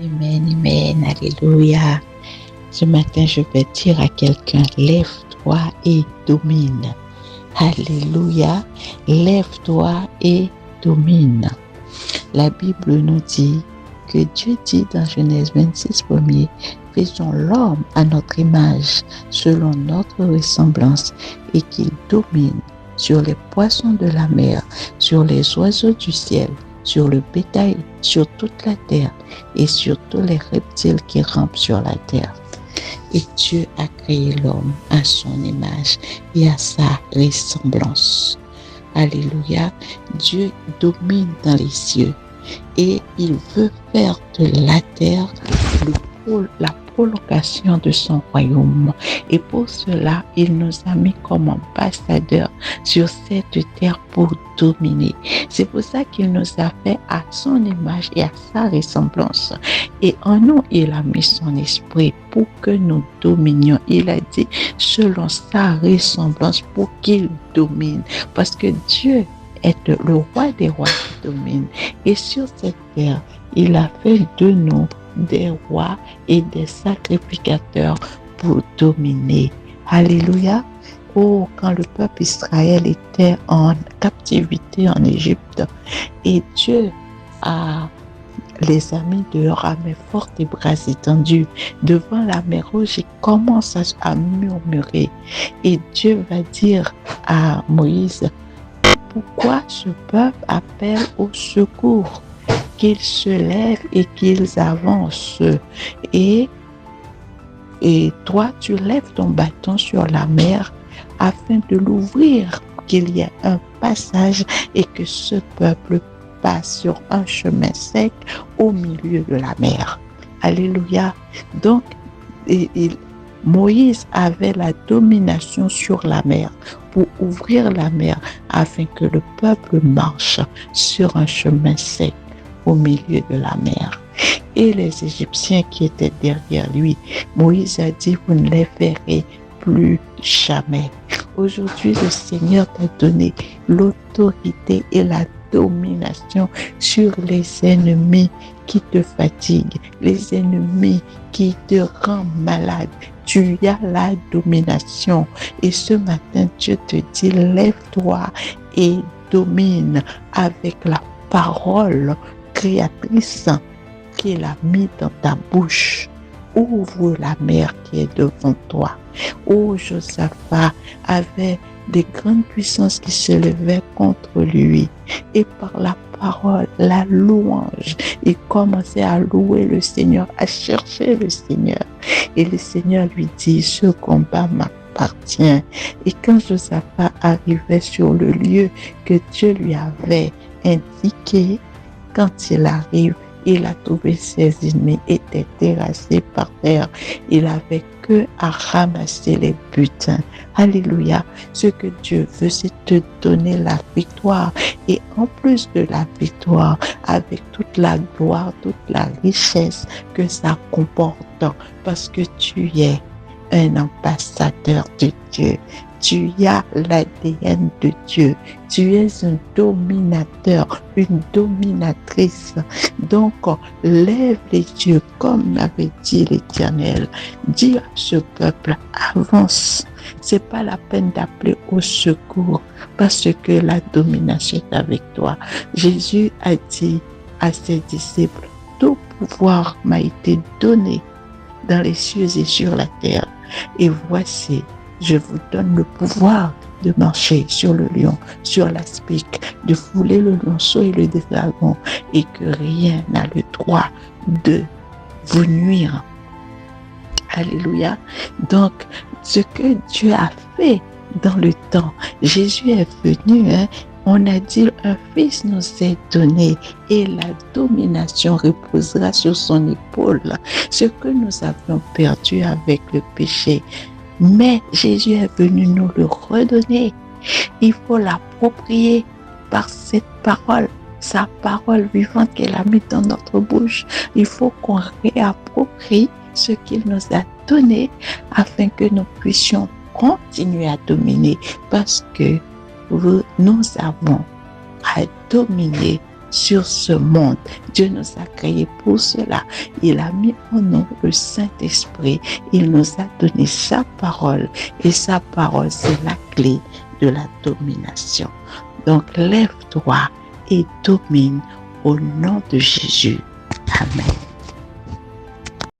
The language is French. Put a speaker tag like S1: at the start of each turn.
S1: Amen, amen, alléluia. Ce matin, je vais dire à quelqu'un, lève-toi et domine. Alléluia, lève-toi et domine. La Bible nous dit que Dieu dit dans Genèse 26, 1er, faisons l'homme à notre image, selon notre ressemblance, et qu'il domine sur les poissons de la mer, sur les oiseaux du ciel, sur le bétail, sur toute la terre et sur tous les reptiles qui rampent sur la terre. Et Dieu a créé l'homme à son image et à sa ressemblance. Alléluia. Dieu domine dans les cieux et il veut faire de la terre la prolongation de son royaume. Et pour cela, il nous a mis comme ambassadeurs sur cette terre pour dominer. C'est pour ça qu'il nous a fait à son image et à sa ressemblance. Et en nous, il a mis son esprit pour que nous dominions. Il a dit selon sa ressemblance pour qu'il domine. Parce que Dieu est le roi des rois qui domine. Et sur cette terre, il a fait de nous des rois et des sacrificateurs pour dominer. Alléluia. Oh, quand le peuple Israël était en captivité en Égypte et Dieu les a mis dehors à main forte et bras étendus devant la mer Rouge, ils commencent à murmurer. Et Dieu va dire à Moïse, pourquoi ce peuple appelle au secours? Qu'ils se lèvent et qu'ils avancent. Et toi, tu lèves ton bâton sur la mer afin de l'ouvrir, qu'il y ait un passage et que ce peuple passe sur un chemin sec au milieu de la mer. Alléluia. Donc, Moïse avait la domination sur la mer pour ouvrir la mer afin que le peuple marche sur un chemin sec au milieu de la mer. Et les Égyptiens qui étaient derrière lui, Moïse a dit, vous ne les verrez plus jamais. Aujourd'hui, le Seigneur t'a donné l'autorité et la domination sur les ennemis qui te fatiguent, les ennemis qui te rendent malade. Tu as la domination. Et ce matin, Dieu te dit, lève-toi et domine avec la parole créatrice qu'il a mis dans ta bouche. Ouvre la mer qui est devant toi. Oh, Josaphat avait des grandes puissances qui se levaient contre lui. Et par la parole, la louange, il commençait à louer le Seigneur, à chercher le Seigneur. Et le Seigneur lui dit, ce combat m'appartient. Et quand Josaphat arrivait sur le lieu que Dieu lui avait indiqué, quand il arrive, il a trouvé ses ennemis étaient terrassés par terre. Il n'avait que à ramasser les butins. Alléluia. Ce que Dieu veut, c'est te donner la victoire. Et en plus de la victoire, avec toute la gloire, toute la richesse que ça comporte, parce que tu es un ambassadeur de Dieu. Tu as l'ADN de Dieu. Tu es un dominateur, une dominatrice. Donc, lève les yeux comme m'avait dit l'Éternel. Dis à ce peuple, avance. C'est pas la peine d'appeler au secours parce que la domination est avec toi. Jésus a dit à ses disciples, tout pouvoir m'a été donné dans les cieux et sur la terre. Et voici, je vous donne le pouvoir de marcher sur le lion, sur l'aspic, de fouler le lionceau et le dragon, et que rien n'a le droit de vous nuire. Alléluia. Donc, ce que Dieu a fait dans le temps, Jésus est venu, on a dit un fils nous est donné et la domination reposera sur son épaule. Ce que nous avions perdu avec le péché, mais Jésus est venu nous le redonner. Il faut l'approprier par cette parole, sa parole vivante qu'elle a mise dans notre bouche. Il faut qu'on réapproprie ce qu'il nous a donné afin que nous puissions continuer à dominer parce que nous avons à dominer sur ce monde. Dieu nous a créés pour cela. Il a mis en nous le Saint-Esprit. Il nous a donné sa parole. Et sa parole, c'est la clé de la domination. Donc, lève-toi et domine au nom de Jésus. Amen.